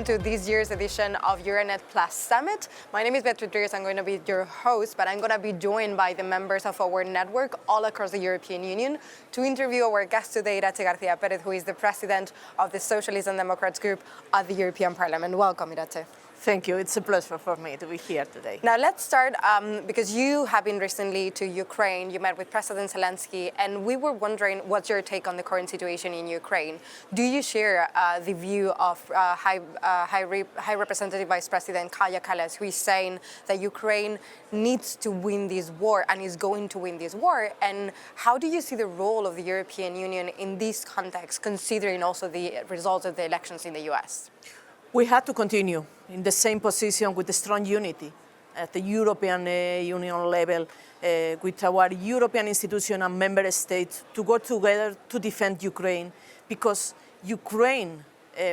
welcome to this year's edition of Euranet Plus Summit. My name is Beatriz Rios. I'm going to be your host, but I'm going to be joined by the members of our network all across the European Union to interview our guest today, Iratxe García Pérez, who is the president of the Socialist and Democrats group at the European Parliament. Welcome, Iratxe. Thank you. It's a pleasure for me to be here today. Now let's start, because you have been recently to Ukraine. You met with President Zelensky, and we were wondering what's your take on the current situation in Ukraine. Do you share the view of High Representative Vice President Kaja Kallas, who is saying that Ukraine needs to win this war and is going to win this war? And how do you see the role of the European Union in this context, considering also the results of the elections in the US? We had to continue in the same position with the strong unity at the European Union level, with our European institutions and member states to go together to defend Ukraine, because Ukraine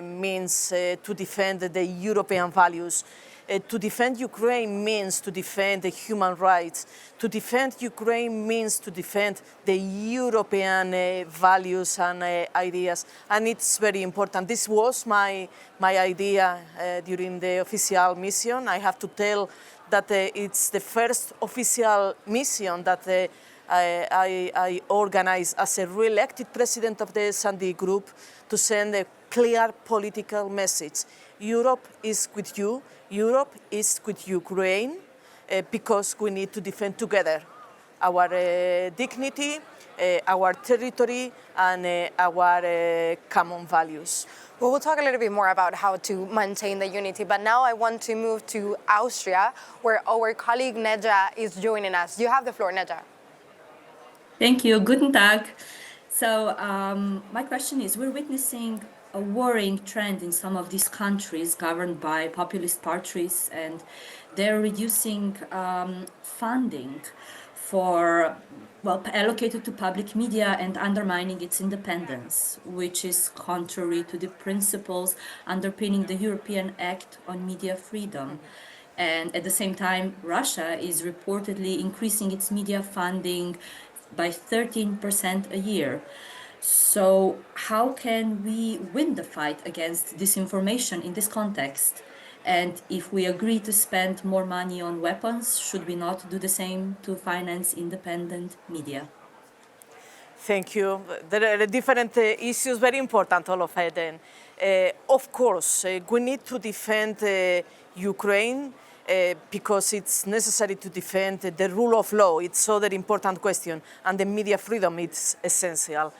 means to defend the European values. To defend Ukraine means to defend the human rights. To defend Ukraine means to defend the European values and ideas, and it's very important. This was my idea during the official mission. I have to tell that it's the first official mission that I organized as a re-elected president of the S&D group to send a clear political message. Europe is with you. Europe is with Ukraine because we need to defend together our dignity, our territory, and our common values. Well, we'll talk a little bit more about how to maintain the unity, but now I want to move to Austria, where our colleague Neja is joining us. You have the floor, Neja. Thank you. Guten Tag. So my question is, we're witnessing a worrying trend in some of these countries governed by populist parties, and they're reducing funding for, well, allocated to public media and undermining its independence, which is contrary to the principles underpinning the European Act on Media Freedom. And at the same time, Russia is reportedly increasing its media funding by 13% a year. So how can we win the fight against disinformation in this context? And if we agree to spend more money on weapons, should we not do the same to finance independent media? Thank you. There are different issues, very important, all of them. Of course, we need to defend Ukraine because it's necessary to defend the rule of law. It's another important question, and the media freedom is essential.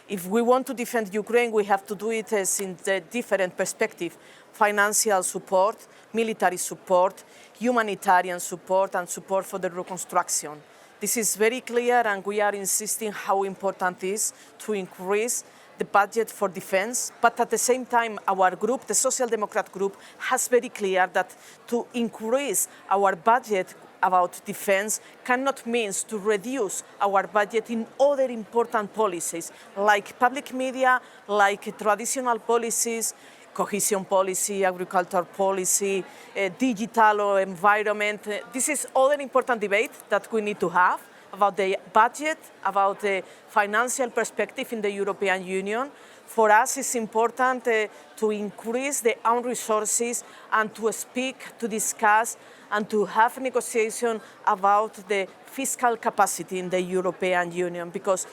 If we want to defend Ukraine, we have to do it in a different perspective: financial support, military support, humanitarian support, and support for the reconstruction. This is very clear, and we are insisting how important it is to increase the budget for defense. But at the same time, our group, the Social Democrat group, has very clear that to increase our budget about defense cannot mean to reduce our budget in other important policies, like public media, like traditional policies, cohesion policy, agriculture policy, digital or environment. This is other important debate that we need to have about the budget, about the financial perspective in the European Union. For us, it's important to increase the own resources and to speak, to discuss, and to have negotiation about the fiscal capacity in the European Union. Because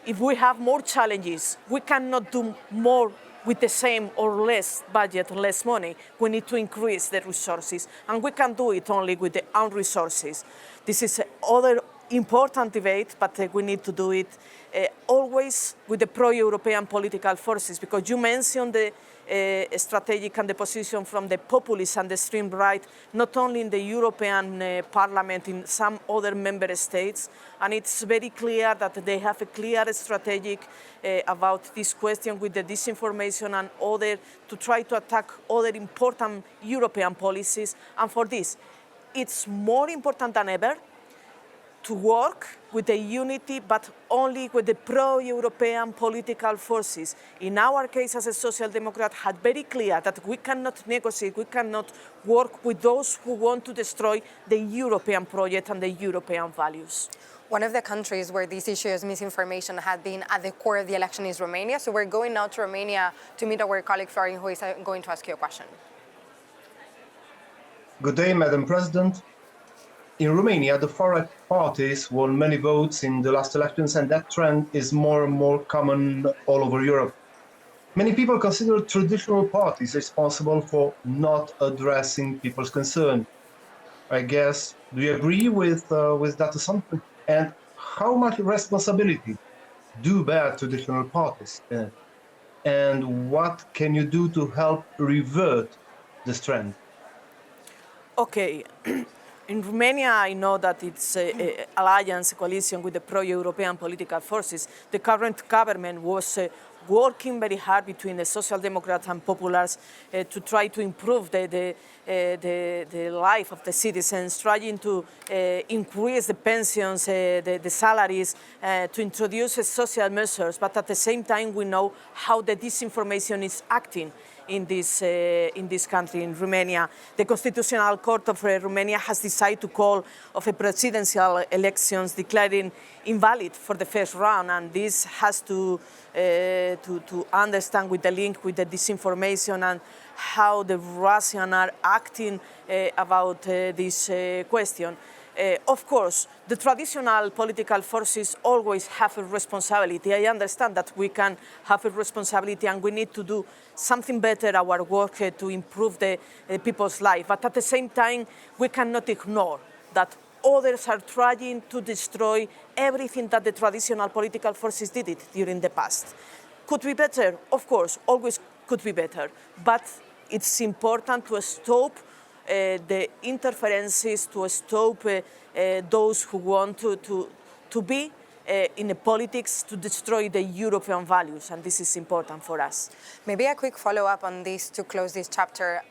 if we have more challenges, we cannot do more with the same or less budget, less money. We need to increase the resources, and we can do it only with the own resources. This is other important debate, but we need to do it always with the pro-European political forces, because you mentioned the strategic and the position from the populist and the extreme right, not only in the European Parliament, in some other member states, and it's very clear that they have a clear strategic about this question with the disinformation and other, to try to attack other important European policies. And for this, it's more important than ever to work with the unity, but only with the pro-European political forces. In our case, as a Social Democrat, had very clear that we cannot negotiate, we cannot work with those who want to destroy the European project and the European values. One of the countries where these issues, misinformation, had been at the core of the election is Romania. So we're going now to Romania to meet our colleague Florin, who is going to ask you a question. Good day, Madam President. In Romania, the far-right parties won many votes in the last elections, and that trend is more and more common all over Europe. Many people consider traditional parties responsible for not addressing people's concern. I guess, do you agree with that assumption? And how much responsibility do bear traditional parties? And what can you do to help revert this trend? Okay. In Romania, I know that it's an alliance, coalition with the pro-European political forces. The current government was working very hard between the Social Democrats and Populars to try to improve the life of the citizens, trying to increase the pensions, the salaries, to introduce social measures. But at the same time, we know how the disinformation is acting in this country, in Romania. The Constitutional Court of Romania has decided to call of a presidential elections declaring invalid for the first round, and this has to understand with the link with the disinformation and how the Russians are acting about this question. Of course, the traditional political forces always have a responsibility. I understand that we can have a responsibility and we need to do something better our work to improve the people's life. But at the same time, we cannot ignore that others are trying to destroy everything that the traditional political forces did it during the past. Could be better? Of course, always could be better. But it's important to stop the interferences, to stop those who want to be in the politics to destroy the European values, and this is important for us. Maybe a quick follow-up on this to close this chapter.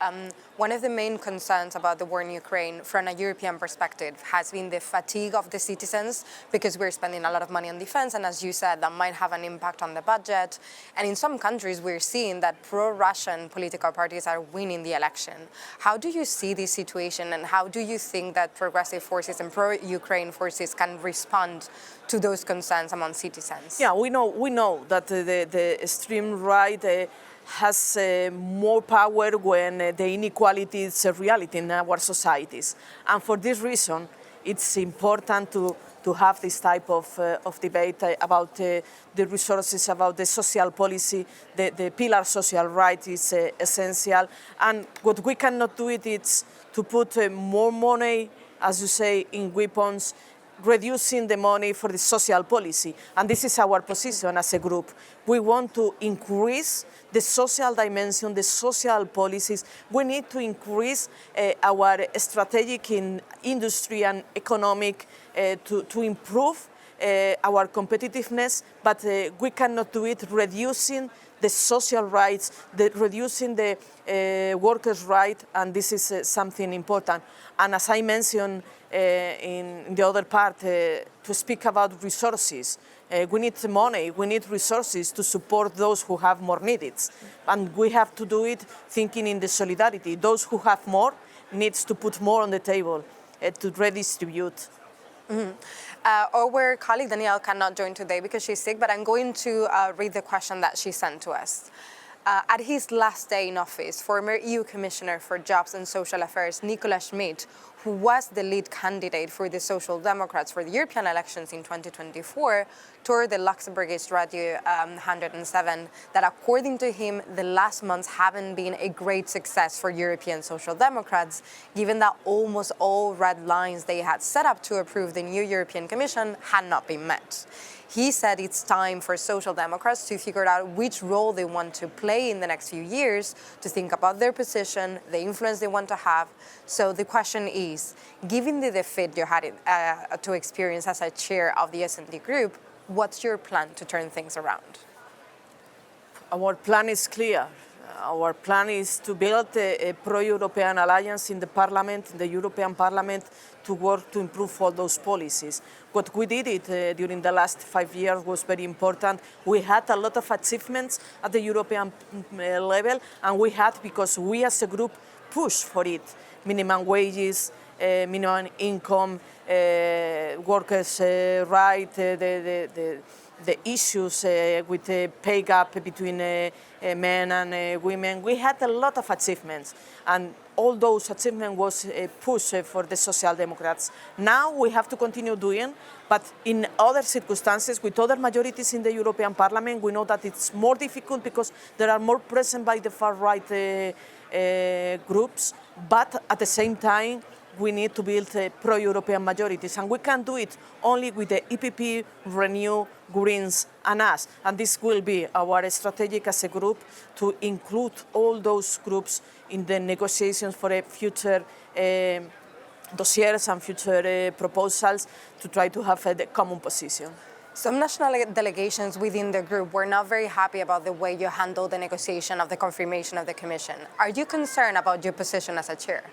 One of the main concerns about the war in Ukraine from a European perspective has been the fatigue of the citizens, because we're spending a lot of money on defense, and as you said, that might have an impact on the budget. And in some countries, we're seeing that pro-Russian political parties are winning the election. How do you see this situation, and how do you think that progressive forces and pro-Ukraine forces can respond to those concerns among citizens? Yeah, we know that the extreme right has more power when the inequality is a reality in our societies. And for this reason, it's important to have this type of debate about the resources, about the social policy. The pillar social right is essential. And what we cannot do is to put more money, as you say, in weapons, reducing the money for the social policy. And this is our position as a group. We want to increase the social dimension, the social policies. We need to increase our strategic in industry and economic to improve our competitiveness, but we cannot do it reducing the social rights, reducing the workers' rights, and this is something important. And as I mentioned in the other part, to speak about resources, we need money, we need resources to support those who have more needs. And we have to do it thinking in the solidarity. Those who have more needs to put more on the table to redistribute. Mm-hmm. Our colleague Danielle cannot join today because she's sick, but I'm going to read the question that she sent to us. At his last day in office, former EU Commissioner for Jobs and Social Affairs, Nicolas Schmit, who was the lead candidate for the Social Democrats for the European elections in 2024, told the Luxembourgish Radio 107 that according to him, the last months haven't been a great success for European Social Democrats, given that almost all red lines they had set up to approve the new European Commission had not been met. He said it's time for Social Democrats to figure out which role they want to play in the next few years, to think about their position, the influence they want to have. So the question is, given the defeat you had to experience as a chair of the S&D group, what's your plan to turn things around? Our plan is clear. Our plan is to build a pro-European alliance in the Parliament, in the European Parliament, to work to improve all those policies. What we did during the last 5 years was very important. We had a lot of achievements at the European level, and we had, because we as a group pushed for it, minimum wages, minimum income, workers' right, the issues with the pay gap between men and women. We had a lot of achievements, and all those achievements was pushed for the Social Democrats. Now we have to continue doing, but in other circumstances, with other majorities in the European Parliament, we know that it's more difficult because there are more present by the far-right groups, but at the same time, we need to build pro-European majorities, and we can do it only with the EPP, Renew, Greens, and us. And this will be our strategy as a group to include all those groups in the negotiations for a future dossiers and future proposals to try to have a common position. Some national delegations within the group were not very happy about the way you handled the negotiation of the confirmation of the Commission. Are you concerned about your position as a chair?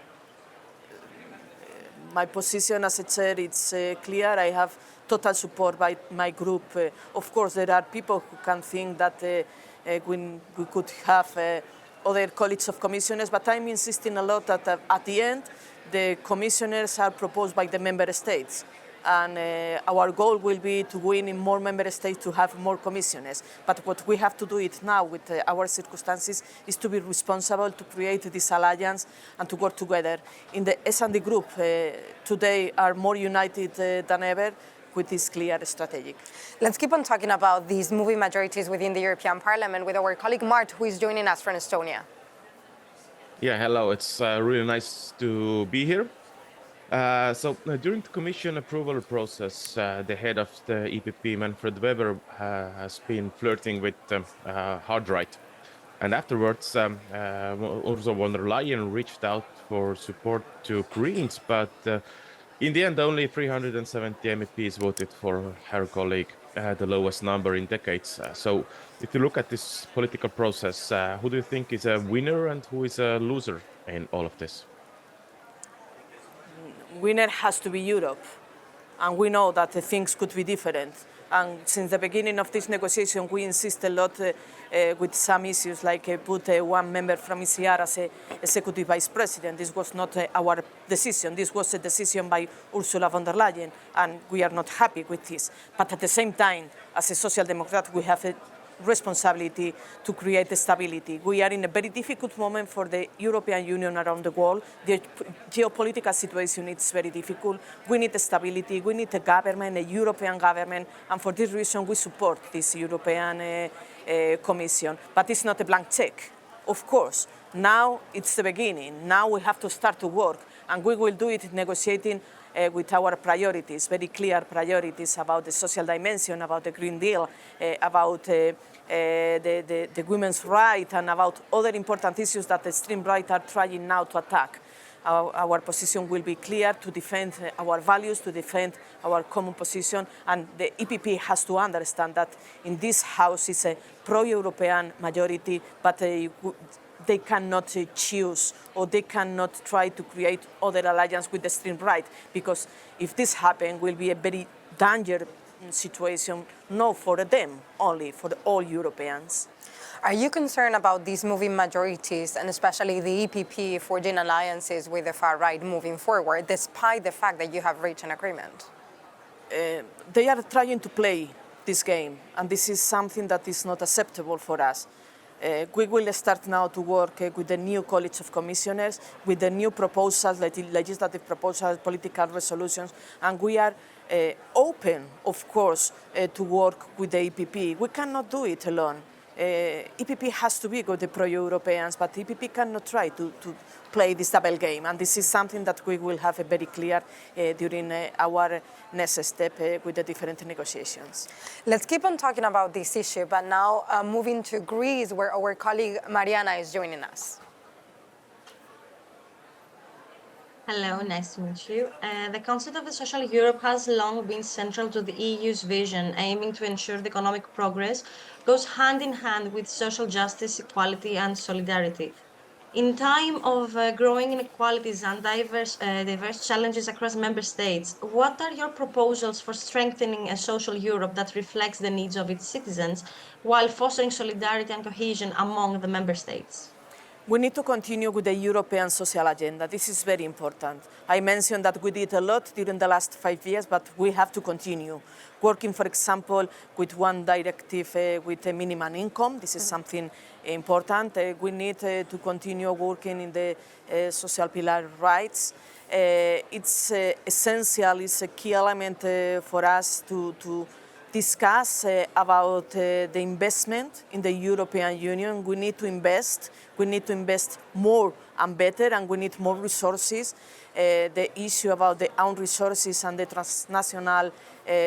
My position as a chair is clear. I have total support by my group. Of course, there are people who can think that we could have other colleagues of commissioners, but I'm insisting a lot that at the end, the commissioners are proposed by the member states. And our goal will be to win in more member states to have more commissioners. But what we have to do it now with our circumstances is to be responsible, to create this alliance and to work together. In the S&D group today are more united than ever with this clear strategy. Let's keep on talking about these moving majorities within the European Parliament with our colleague Mart, who is joining us from Estonia. Yeah, hello. It's really nice to be here. During the Commission approval process, the head of the EPP, Manfred Weber, has been flirting with hard right. And afterwards, Ursula von der Leyen reached out for support to Greens, but in the end, only 370 MEPs voted for her colleague, the lowest number in decades. So if you look at this political process, who do you think is a winner and who is a loser in all of this? Winner has to be Europe, and we know that things could be different. And since the beginning of this negotiation, we insist a lot with some issues, like put one member from ECR as executive vice president. This was not our decision. This was a decision by Ursula von der Leyen, and we are not happy with this. But at the same time, as a social democrat, we have a responsibility to create stability. We are in a very difficult moment for the European Union around the world. The geopolitical situation is very difficult. We need stability. We need a government, a European government, and for this reason we support this European Commission. But it's not a blank check. Of course, now it's the beginning. Now we have to start to work, and we will do it negotiating with our priorities, very clear priorities about the social dimension, about the Green Deal, about the women's rights, and about other important issues that the extreme right are trying now to attack. Our position will be clear to defend our values, to defend our common position, and the EPP has to understand that in this House is a pro-European majority, but they cannot choose, or they cannot try to create other alliance with the extreme right, because if this happens, it will be a very dangerous situation, not for them only, for all Europeans. Are you concerned about these moving majorities, and especially the EPP forging alliances with the far right moving forward, despite the fact that you have reached an agreement? They are trying to play this game, and this is something that is not acceptable for us. We will start now to work with the new College of Commissioners, with the new proposals, legislative proposals, political resolutions, and we are open, of course, to work with the EPP. We cannot do it alone. EPP has to be with the pro-Europeans, but EPP cannot try to play this double game, and this is something that we will have very clear during our next step with the different negotiations. Let's keep on talking about this issue, but now moving to Greece, where our colleague Mariana is joining us. Hello, nice to meet you. The concept of the social Europe has long been central to the EU's vision, aiming to ensure the economic progress goes hand in hand with social justice, equality, and solidarity. In time of growing inequalities and diverse challenges across member states, what are your proposals for strengthening a social Europe that reflects the needs of its citizens while fostering solidarity and cohesion among the member states? We need to continue with the European social agenda. This is very important. I mentioned that we did a lot during the last 5 years, but we have to continue. Working, for example, with one directive with a minimum income. This is something important. We need to continue working in the social pillar rights. It's essential, it's a key element for us to discuss about the investment in the European Union. We need to invest more and better, and we need more resources. The issue about the own resources and the transnational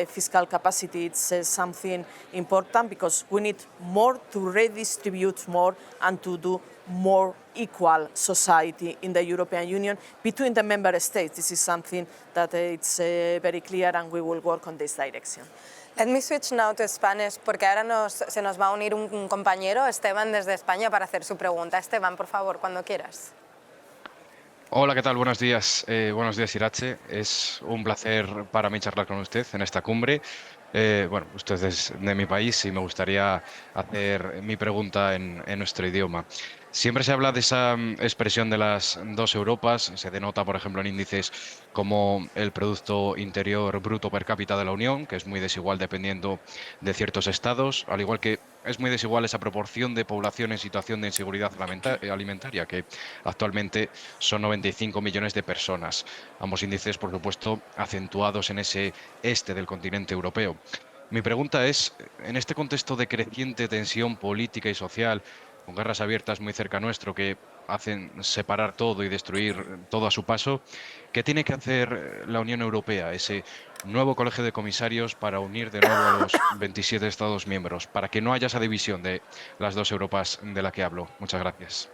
fiscal capacity, it's something important because we need more to redistribute more and to do more equal society in the European Union between the member states. This is something that it's very clear, and we will work on this direction. Let me switch now to Spanish, porque ahora se nos va a unir un compañero, Esteban, desde España, para hacer su pregunta. Esteban, por favor, cuando quieras. Hola, ¿qué tal? Buenos días. Buenos días, Iratxe. Es un placer para mí charlar con usted en esta cumbre. Bueno, usted es de mi país y me gustaría hacer mi pregunta en nuestro idioma. Siempre se habla de esa expresión de las dos Europas, se denota, por ejemplo, en índices como el Producto Interior Bruto per cápita de la Unión, que es muy desigual dependiendo de ciertos estados, al igual que es muy desigual esa proporción de población en situación de inseguridad alimentaria, que actualmente son 95 millones de personas. Ambos índices, por supuesto, acentuados en ese este del continente europeo. Mi pregunta es, en este contexto de creciente tensión política y social, con guerras abiertas muy cerca nuestro que hacen separar todo y destruir todo a su paso, ¿qué tiene que hacer la Unión Europea, ese nuevo colegio de comisarios, para unir de nuevo a los 27 Estados miembros, para que no haya esa división de las dos Europas de la que hablo? Muchas gracias.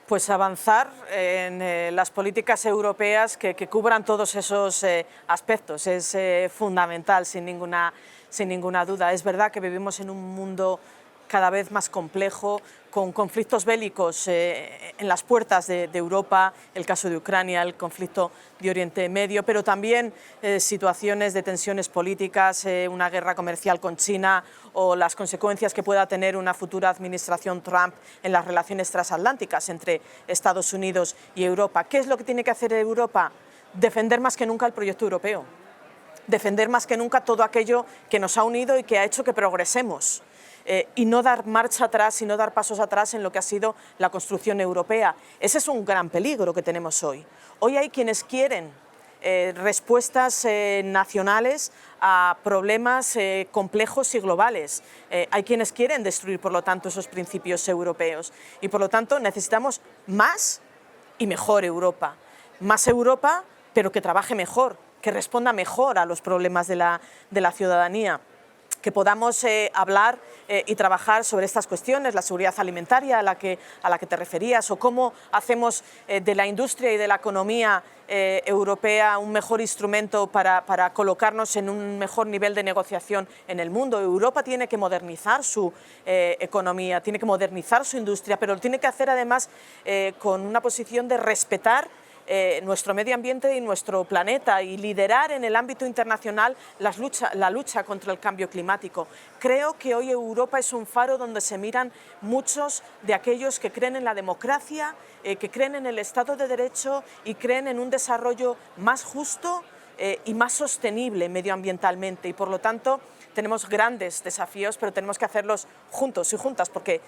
Pues avanzar en las políticas europeas que cubran todos esos aspectos es fundamental, sin ninguna duda. Es verdad que vivimos en un mundo cada vez más complejo, con conflictos bélicos en las puertas de Europa, el caso de Ucrania, el conflicto de Oriente Medio, pero también situaciones de tensiones políticas, una guerra comercial con China o las consecuencias que pueda tener una futura administración Trump en las relaciones transatlánticas entre Estados Unidos y Europa. ¿Qué es lo que tiene que hacer Europa? Defender más que nunca el proyecto europeo, defender más que nunca todo aquello que nos ha unido y que ha hecho que progresemos. Y no dar marcha atrás y no dar pasos atrás en lo que ha sido la construcción europea. Ese es un gran peligro que tenemos hoy. Hoy hay quienes quieren respuestas nacionales a problemas complejos y globales. Hay quienes quieren destruir, por lo tanto, esos principios europeos. Y, por lo tanto, necesitamos más y mejor Europa. Más Europa, pero que trabaje mejor, que responda mejor a los problemas de la ciudadanía. Que podamos hablar y trabajar sobre estas cuestiones, la seguridad alimentaria a la que te referías, o cómo hacemos de la industria y de la economía europea un mejor instrumento para colocarnos en un mejor nivel de negociación en el mundo. Europa tiene que modernizar su economía, tiene que modernizar su industria, pero lo tiene que hacer además con una posición de respetar nuestro medio ambiente y nuestro planeta, y liderar en el ámbito internacional la lucha contra el cambio climático. Creo que hoy Europa es un faro donde se miran muchos de aquellos que creen en la democracia, que creen en el Estado de Derecho y creen en un desarrollo más justo y más sostenible medioambientalmente, y por lo tanto tenemos grandes desafíos, pero tenemos que hacerlos juntos y juntas, porque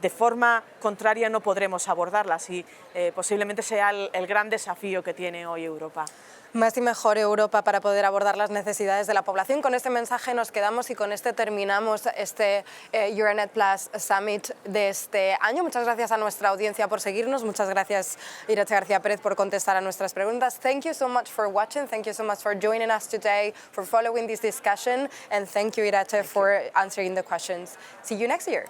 de forma contraria no podremos abordarlas, y posiblemente sea el gran desafío que tiene hoy Europa. Más y mejor Europa para poder abordar las necesidades de la población. Con este mensaje nos quedamos y con este terminamos este Euranet Plus Summit de este año. Muchas gracias a nuestra audiencia por seguirnos. Muchas gracias, Iratxe García Pérez, por contestar a nuestras preguntas. Thank you so much for watching. Thank you so much for joining us today, for following this discussion. And thank you, Iratxe, for answering the questions. See you next year.